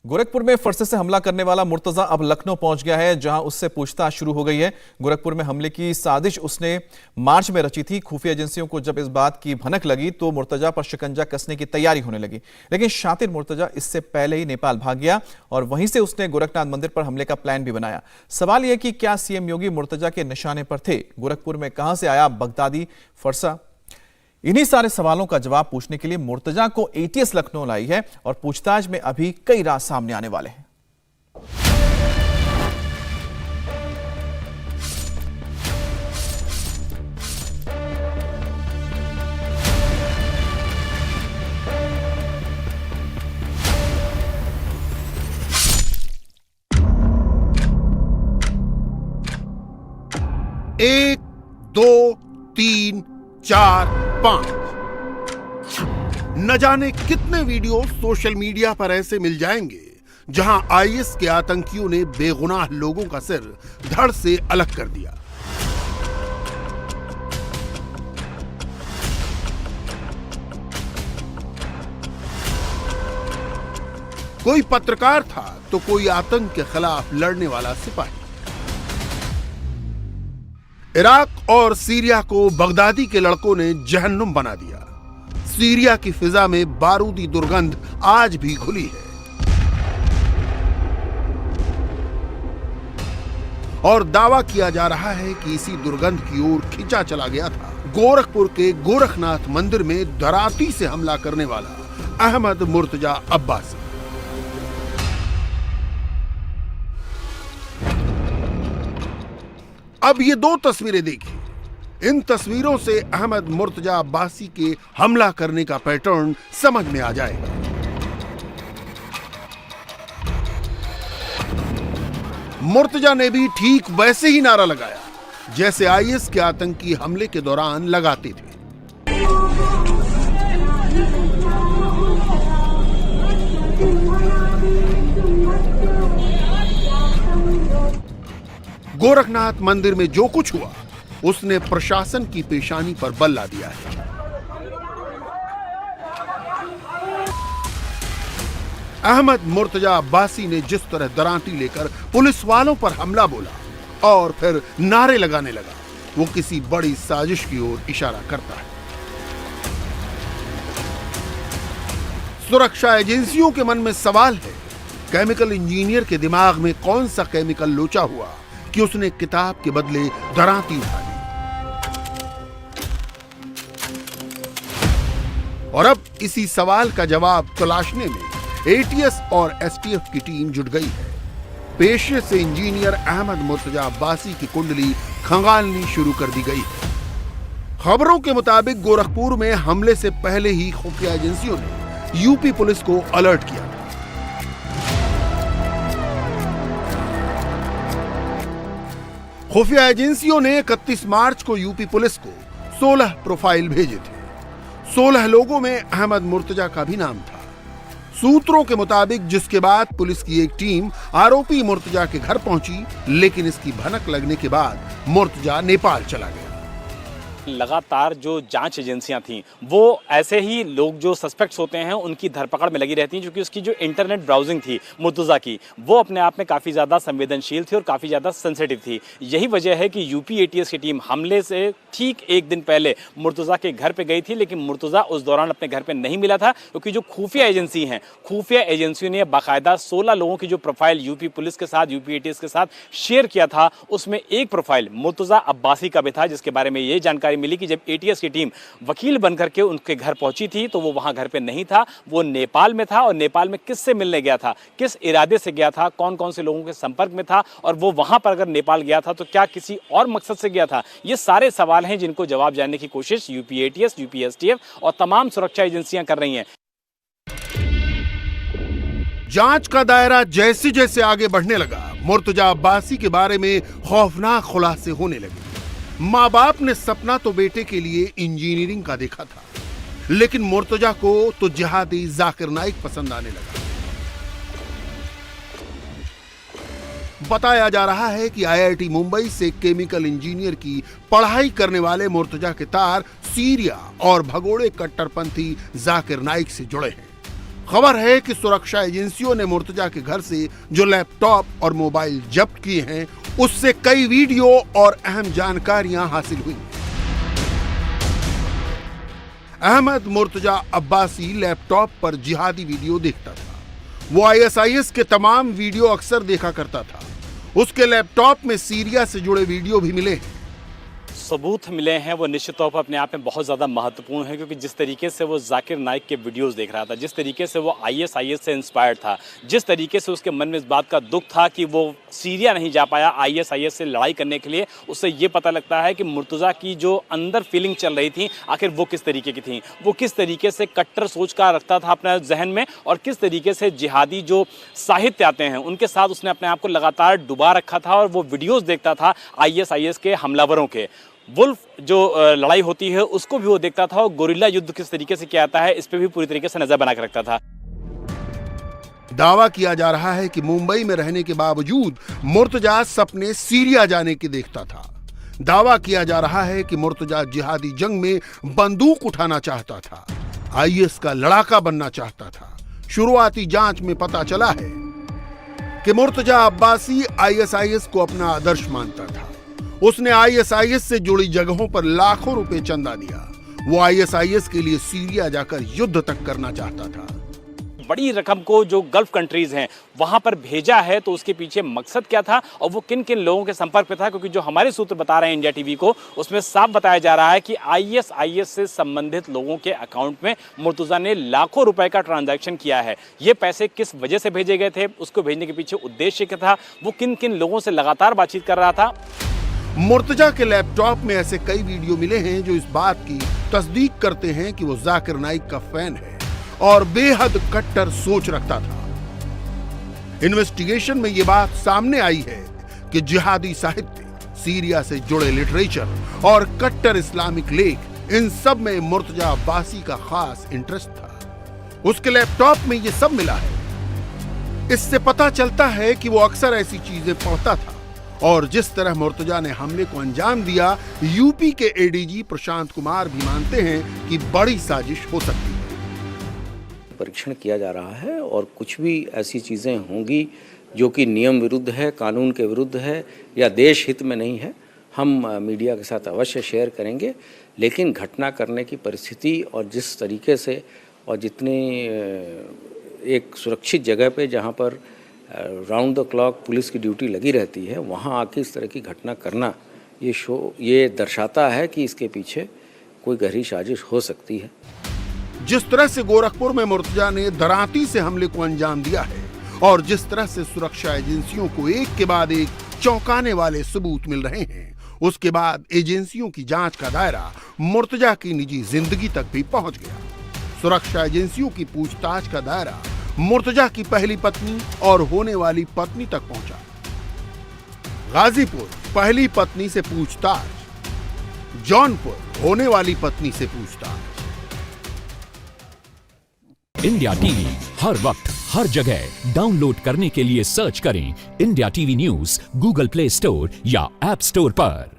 गोरखपुर में फरसे से हमला करने वाला मुर्तजा अब लखनऊ पहुंच गया है, जहां उससे पूछताछ शुरू हो गई है। गोरखपुर में हमले की साजिश उसने मार्च में रची थी। खुफिया एजेंसियों को जब इस बात की भनक लगी तो मुर्तजा पर शिकंजा कसने की तैयारी होने लगी, लेकिन शातिर मुर्तजा इससे पहले ही नेपाल भाग गया और वहीं से उसने गोरखनाथ मंदिर पर हमले का प्लान भी बनाया। सवाल यह कि क्या सीएम योगी मुर्तजा के निशाने पर थे? गोरखपुर में कहां से आया बगदादी फरसा? इन्हीं सारे सवालों का जवाब पूछने के लिए मुर्तजा को एटीएस लखनऊ लाई है और पूछताछ में अभी कई राज सामने आने वाले हैं। एक, दो, तीन, चार, 5 न जाने कितने वीडियो सोशल मीडिया पर ऐसे मिल जाएंगे जहां आईएस के आतंकियों ने बेगुनाह लोगों का सिर धड़ से अलग कर दिया। कोई पत्रकार था तो कोई आतंक के खिलाफ लड़ने वाला सिपाही। इराक और सीरिया को बगदादी के लड़कों ने जहन्नुम बना दिया। सीरिया की फिजा में बारूदी दुर्गंध आज भी घुली है और दावा किया जा रहा है कि इसी दुर्गंध की ओर खिंचा चला गया था गोरखपुर के गोरखनाथ मंदिर में डराती से हमला करने वाला अहमद मुर्तजा अब्बासी। अब ये दो तस्वीरें देखिए। इन तस्वीरों से अहमद मुर्तजा अब्बासी के हमला करने का पैटर्न समझ में आ जाएगा। मुर्तजा ने भी ठीक वैसे ही नारा लगाया जैसे आईएस के आतंकी हमले के दौरान लगाते थे। गोरखनाथ मंदिर में जो कुछ हुआ उसने प्रशासन की पेशानी पर बल ला दिया है। अहमद मुर्तजा अब्बासी ने जिस तरह दरांती लेकर पुलिस वालों पर हमला बोला और फिर नारे लगाने लगा, वो किसी बड़ी साजिश की ओर इशारा करता है। सुरक्षा एजेंसियों के मन में सवाल है, केमिकल इंजीनियर के दिमाग में कौन सा केमिकल लोचा हुआ कि उसने किताब के बदले दरांती उठा ली। और अब इसी सवाल का जवाब तलाशने में एटीएस और एसटीएफ की टीम जुट गई है। पेशे से इंजीनियर अहमद मुर्तजा अब्बासी की कुंडली खंगालनी शुरू कर दी गई है। खबरों के मुताबिक गोरखपुर में हमले से पहले ही खुफिया एजेंसियों ने यूपी पुलिस को अलर्ट किया। खुफिया एजेंसियों ने 31 मार्च को यूपी पुलिस को 16 प्रोफाइल भेजे थे। 16 लोगों में अहमद मुर्तजा का भी नाम था। सूत्रों के मुताबिक जिसके बाद पुलिस की एक टीम आरोपी मुर्तजा के घर पहुंची, लेकिन इसकी भनक लगने के बाद मुर्तजा नेपाल चला गया। लगातार जो जांच एजेंसियां थीं वो ऐसे ही लोग जो सस्पेक्ट्स होते हैं उनकी धरपकड़ में लगी रहती हैं, क्योंकि उसकी जो इंटरनेट ब्राउजिंग थी मुर्तजा की, वो अपने आप में काफ़ी ज़्यादा संवेदनशील थी और काफ़ी ज़्यादा सेंसिटिव थी। यही वजह है कि यूपी एटीएस की टीम हमले से ठीक एक दिन पहले मुर्तजा के घर पर गई थी, लेकिन मुर्तजा उस दौरान अपने घर पर नहीं मिला था, क्योंकि जो खुफिया एजेंसी हैं, खुफिया एजेंसियों ने बाकायदा 16 लोगों की जो प्रोफाइल यूपी पुलिस के साथ, यूपी एटीएस के साथ शेयर किया था, उसमें एक प्रोफाइल मुर्तजा अब्बासी का भी था, जिसके बारे में ये जानकारी मिली कि जब एटीएस की टीम वकील बनकर के उनके घर पहुंची थी तो वो वहां घर पे नहीं था, वो नेपाल में था। और नेपाल में किससे मिलने गया था, किस इरादे से गया था, कौन कौन से लोगों के संपर्क में था, और वो वहां पर अगर नेपाल गया था तो क्या किसी और मकसद से गया था? ये सारे सवाल हैं जिनको जवाब जानने की कोशिश यूपी एटीएस, यूपी एसटीएफ और तमाम सुरक्षा एजेंसियां कर रही हैं। जांच का दायरा जैसे जैसे आगे बढ़ने लगा, मुर्तजा अब्बासी के बारे में खौफनाक खुलासे होने लगे। माँ बाप ने सपना तो बेटे के लिए इंजीनियरिंग का देखा था, लेकिन मुर्तजा को तो जिहादी जाकिर नाइक पसंद आने लगा। बताया जा रहा है कि आईआईटी मुंबई से केमिकल इंजीनियर की पढ़ाई करने वाले मुर्तजा के तार सीरिया और भगोड़े कट्टरपंथी जाकिर नाइक से जुड़े हैं। खबर है कि सुरक्षा एजेंसियों ने मुर्तजा के घर से जो लैपटॉप और मोबाइल जब्त किए हैं, उससे कई वीडियो और अहम जानकारियां हासिल हुई। अहमद मुर्तजा अब्बासी लैपटॉप पर जिहादी वीडियो देखता था। वो ISIS के तमाम वीडियो अक्सर देखा करता था। उसके लैपटॉप में सीरिया से जुड़े वीडियो भी मिले हैं। सबूत मिले हैं वो निश्चित तौर पर अपने आप में बहुत ज़्यादा महत्वपूर्ण है, क्योंकि जिस तरीके से वो जाकिर नाइक के वीडियोस देख रहा था, जिस तरीके से वो ISIS से इंस्पायर्ड था, जिस तरीके से उसके मन में इस बात का दुख था कि वो सीरिया नहीं जा पाया ISIS से लड़ाई करने के लिए, उससे ये पता लगता है कि मुर्तज़ा की जो अंदर फीलिंग चल रही थी आखिर वो किस तरीके की थी। वो किस तरीके से कट्टर सोच का रखता था अपने जहन में, और किस तरीके से जिहादी जो साहित्य आते हैं उनके साथ उसने अपने आप को लगातार डुबा रखा था, और वो वीडियोज़ देखता था ISIS के हमलावरों के। वुल्फ जो लड़ाई होती है उसको भी वो देखता था, और गोरिल्ला युद्ध किस तरीके से किया जाता है इस पे भी पूरी तरीके से नजर बना के रखता था। दावा किया जा रहा है कि मुंबई में रहने के बावजूद मुर्तजा सपने सीरिया जाने की देखता था। दावा किया जा रहा है कि मुर्तजा जिहादी जंग में बंदूक उठाना चाहता था, IS का लड़ाका बनना चाहता था। शुरुआती जांच में पता चला है कि मुर्तजा अब्बासी ISIS को अपना आदर्श मानता था। उसने ISIS से जुड़ी जगहों पर लाखों रुपए चंदा दिया। वो ISIS के लिए सीरिया जाकर युद्ध तक करना चाहता था। बड़ी रकम को जो गल्फ कंट्रीज हैं वहां पर भेजा है, तो उसके पीछे मकसद क्या था और वो किन किन लोगों के संपर्क में था, क्योंकि जो हमारे सूत्र बता रहे हैं इंडिया टीवी को, उसमें साफ बताया जा रहा है कि ISIS से संबंधित लोगों के अकाउंट में मुर्तजा ने लाखों रुपए का ट्रांजैक्शन किया है। ये पैसे किस वजह से भेजे गए थे, उसको भेजने के पीछे उद्देश्य क्या था, वो किन किन लोगों से लगातार बातचीत कर रहा था। मुर्तजा के लैपटॉप में ऐसे कई वीडियो मिले हैं जो इस बात की तस्दीक करते हैं कि वो जाकिर नाइक का फैन है और बेहद कट्टर सोच रखता था। इन्वेस्टिगेशन में यह बात सामने आई है कि जिहादी साहित्य, सीरिया से जुड़े लिटरेचर और कट्टर इस्लामिक लेख, इन सब में मुर्तजा अब्बासी का खास इंटरेस्ट था। उसके लैपटॉप में यह सब मिला है। इससे पता चलता है कि वो अक्सर ऐसी चीजें पढ़ता था, और जिस तरह मुर्तजा ने हमले को अंजाम दिया, यूपी के ADG प्रशांत कुमार भी मानते हैं कि बड़ी साजिश हो सकती है। परीक्षण किया जा रहा है और कुछ भी ऐसी चीज़ें होंगी जो कि नियम विरुद्ध है, कानून के विरुद्ध है या देश हित में नहीं है, हम मीडिया के साथ अवश्य शेयर करेंगे। लेकिन घटना करने की परिस्थिति और जिस तरीके से और जितनी एक सुरक्षित जगह पे जहाँ पर राउंड द क्लॉक पुलिस की ड्यूटी लगी रहती है, वहाँ आके इस तरह की घटना करना ये दर्शाता है कि इसके पीछे कोई गहरी साजिश हो सकती है। जिस तरह से गोरखपुर में मुर्तजा ने दरांती से हमले को अंजाम दिया है और जिस तरह से सुरक्षा एजेंसियों को एक के बाद एक चौंकाने वाले सबूत मिल रहे हैं, उसके बाद एजेंसियों की जांच का दायरा मुर्तजा की निजी जिंदगी तक भी पहुंच गया। सुरक्षा एजेंसियों की पूछताछ का दायरा मुर्तजा की पहली पत्नी और होने वाली पत्नी तक पहुंचा। गाजीपुर पहली पत्नी से पूछताछ, जौनपुर होने वाली पत्नी से पूछताछ। इंडिया टीवी हर वक्त हर जगह डाउनलोड करने के लिए सर्च करें India TV news Google play store या ऐप स्टोर पर।